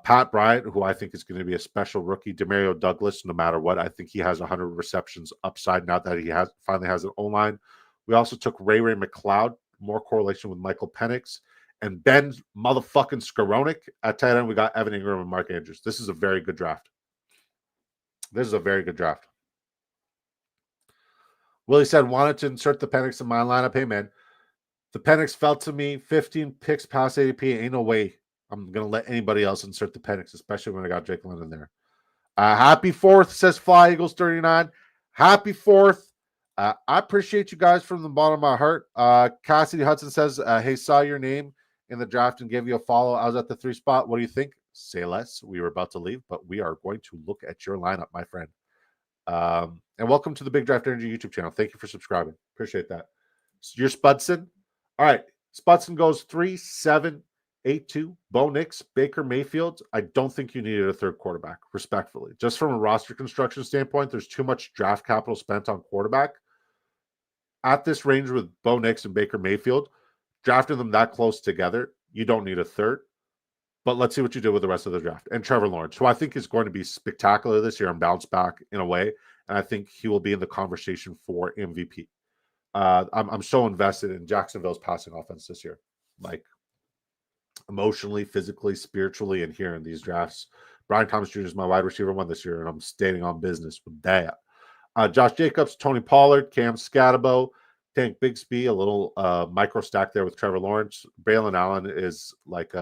Pat Bryant, who I think is going to be a special rookie. Demario Douglas, no matter what, I think he has 100 receptions upside now that he finally has an O-line. We also took Ray McLeod, more correlation with Michael Penix. And Ben motherfucking Skowronek at tight end. We got Evan Ingram and Mark Andrews. This is a very good draft. This is a very good draft. Willie said, wanted to insert the Penix in my lineup. Hey, man, the Penix fell to me. 15 picks past ADP. Ain't no way I'm going to let anybody else insert the Penix, especially when I got Drake London there. Happy 4th, says Fly Eagles 39. Happy 4th. I appreciate you guys from the bottom of my heart. Cassidy Hudson says, hey, saw your name in the draft and gave you a follow. I was at the 3 spot. What do you think? Say less. We were about to leave, but we are going to look at your lineup, my friend. And welcome to the Big Draft Energy YouTube channel. Thank you for subscribing. Appreciate that. So you're Spudson. All right. Spudson goes 3-7-8-2. Bo Nix, Baker Mayfield. I don't think you needed a 3rd quarterback, respectfully. Just from a roster construction standpoint, there's too much draft capital spent on quarterback. At this range with Bo Nix and Baker Mayfield, drafting them that close together, you don't need a 3rd. But let's see what you do with the rest of the draft. And Trevor Lawrence, who I think is going to be spectacular this year and bounce back in a way. And I think he will be in the conversation for MVP. I'm so invested in Jacksonville's passing offense this year. Like emotionally, physically, spiritually, and here in these drafts. Brian Thomas Jr. is my wide receiver 1 this year, and I'm standing on business with that. Josh Jacobs, Tony Pollard, Cam Scatabo, Tank Bigsby, a little micro stack there with Trevor Lawrence. Braylon Allen is like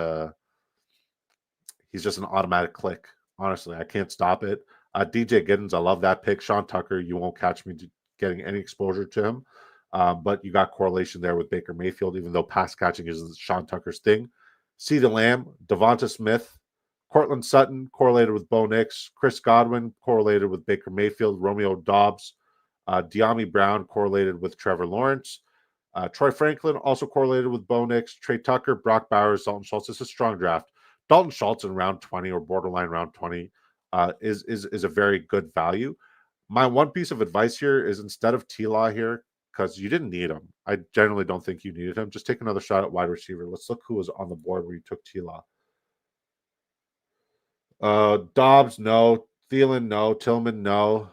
he's just an automatic click. Honestly, I can't stop it. DJ Giddens, I love that pick. Sean Tucker, you won't catch me getting any exposure to him. But you got correlation there with Baker Mayfield, even though pass catching is Sean Tucker's thing. CeeDee Lamb, Devonta Smith, Cortland Sutton correlated with Bo Nix, Chris Godwin correlated with Baker Mayfield, Romeo Doubs, De'Ami Brown correlated with Trevor Lawrence, Troy Franklin also correlated with Bo Nix, Trey Tucker, Brock Bowers, Dalton Schultz. This is a strong draft. Dalton Schultz in round 20 or borderline round 20 is a very good value. My one piece of advice here is instead of T-Law here, because you didn't need him. I generally don't think you needed him. Just take another shot at wide receiver. Let's look who was on the board where you took T-Law. Dobbs, no. Thielen, no. Tillman, no.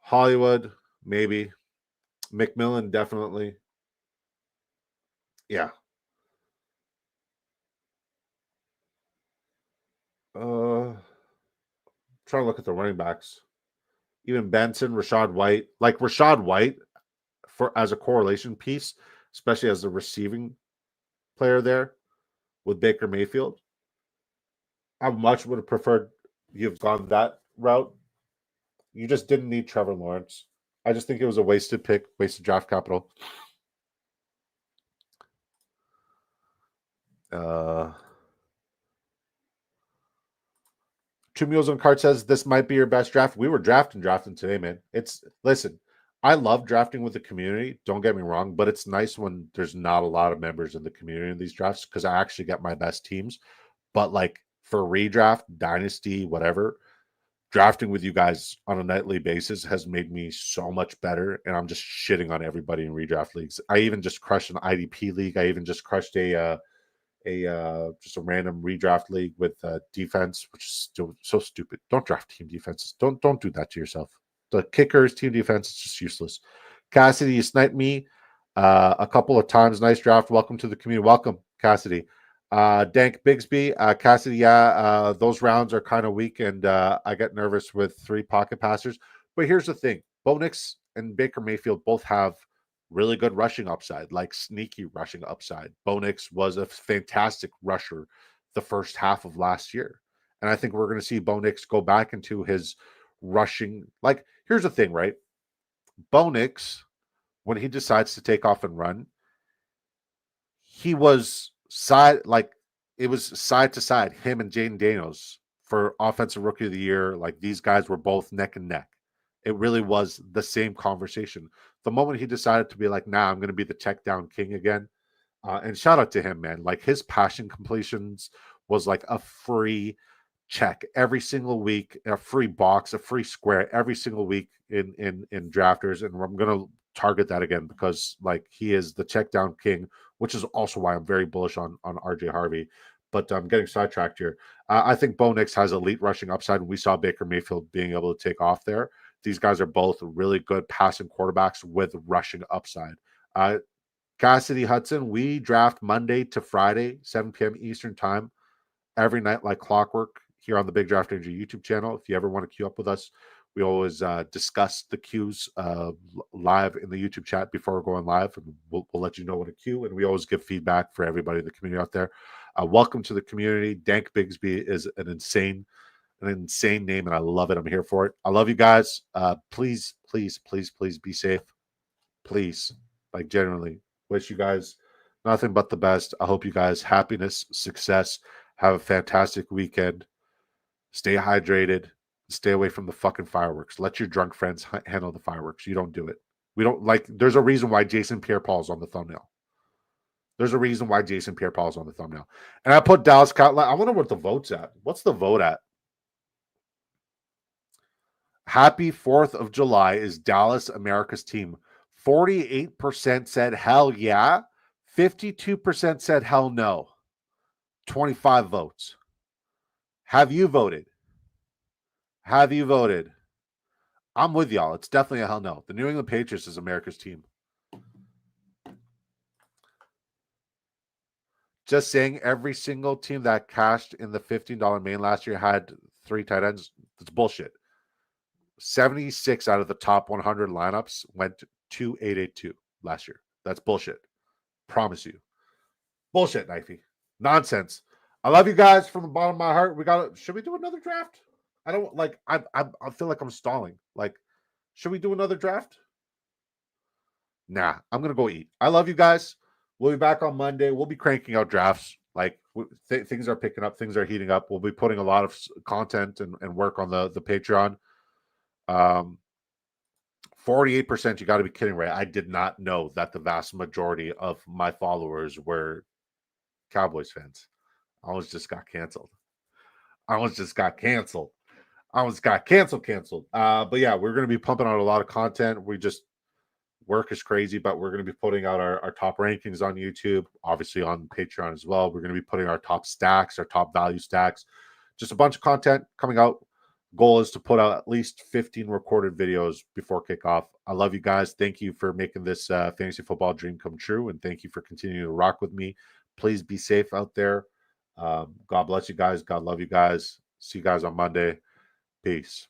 Hollywood, maybe. McMillan, definitely. Yeah. Trying to look at the running backs. Even Benson, Rashad White. Like Rashad White for as a correlation piece, especially as a receiving player there with Baker Mayfield. I much would have preferred you've gone that route. You just didn't need Trevor Lawrence. I just think it was a wasted pick, wasted draft capital. Two Mules on Card says this might be your best draft. We were drafting today, man. Listen, I love drafting with the community. Don't get me wrong, but it's nice when there's not a lot of members in the community in these drafts because I actually get my best teams. But like for redraft, dynasty, whatever, drafting with you guys on a nightly basis has made me so much better. And I'm just shitting on everybody in redraft leagues. I even just crushed an IDP league. I even just crushed a just a random redraft league with defense, which is still so stupid. Don't draft team defenses. Don't do that to yourself. The kickers team defense is just useless. Cassidy, you sniped me a couple of times. Nice draft. Welcome to the community. Welcome, Cassidy. Dank Bigsby, Cassidy. Yeah, those rounds are kind of weak, and I get nervous with 3 pocket passers. But here's the thing: Bo Nix and Baker Mayfield both have really good rushing upside, like sneaky rushing upside. Bo Nix was a fantastic rusher the first half of last year. And I think we're going to see Bo Nix go back into his rushing. Like, here's the thing, right? Bo Nix, when he decides to take off and run, he was it was side to side, him and Jaden Daniels for offensive rookie of the year. Like these guys were both neck and neck. It really was the same conversation. The moment he decided to be like, nah, I'm going to be the check down king again. And shout out to him, man. Like his passing completions was like a free check every single week, a free box, a free square every single week in drafters. And I'm going to target that again because like he is the check down king, which is also why I'm very bullish on RJ Harvey. But I'm getting sidetracked here. I think Bo Nix has elite rushing upside, and we saw Baker Mayfield being able to take off there. These guys are both really good passing quarterbacks with rushing upside. Cassidy Hudson, we draft Monday to Friday, 7 p.m. Eastern time, every night like clockwork here on the Big Draft Ranger YouTube channel. If you ever want to queue up with us, we always discuss the queues live in the YouTube chat before we're going live, and we'll let you know what a queue, and we always give feedback for everybody in the community out there. Welcome to the community. Dank Bigsby is an insane name, and I love it. I'm here for it. I love you guys. Please be safe. Please, like genuinely, wish you guys nothing but the best. I hope you guys happiness, success. Have a fantastic weekend. Stay hydrated. Stay away from the fucking fireworks. Let your drunk friends handle the fireworks. You don't do it. We don't like. There's a reason why Jason Pierre-Paul is on the thumbnail. There's a reason why Jason Pierre-Paul is on the thumbnail. And I put Dallas Cutler. I wonder what the vote's at. What's the vote at? Happy 4th of July is Dallas America's team. 48% said hell yeah. 52% said hell no. 25 votes. Have you voted? Have you voted? I'm with y'all. It's definitely a hell no. The New England Patriots is America's team. Just saying, every single team that cashed in the $15 main last year had 3 tight ends. That's bullshit. 76 out of the top 100 lineups went 2-8-8-2 last year. That's bullshit. Promise you. Bullshit, Knifey. Nonsense. I love you guys from the bottom of my heart. Should we do another draft? I don't like. I feel like I'm stalling. Like, should we do another draft? Nah, I'm gonna go eat. I love you guys. We'll be back on Monday. We'll be cranking out drafts. Like things are picking up. Things are heating up. We'll be putting a lot of content and work on the Patreon. 48%. You got to be kidding, right? I did not know that the vast majority of my followers were Cowboys fans. I almost just got canceled. Canceled. But yeah, we're going to be pumping out a lot of content. Work is crazy, but we're going to be putting out our top rankings on YouTube, obviously on Patreon as well. We're going to be putting our top stacks, our top value stacks, just a bunch of content coming out. Goal is to put out at least 15 recorded videos before kickoff. I love you guys. Thank you for making this fantasy football dream come true, and thank you for continuing to rock with me. Please be safe out there. God bless you guys. God love you guys. See you guys on Monday. Peace.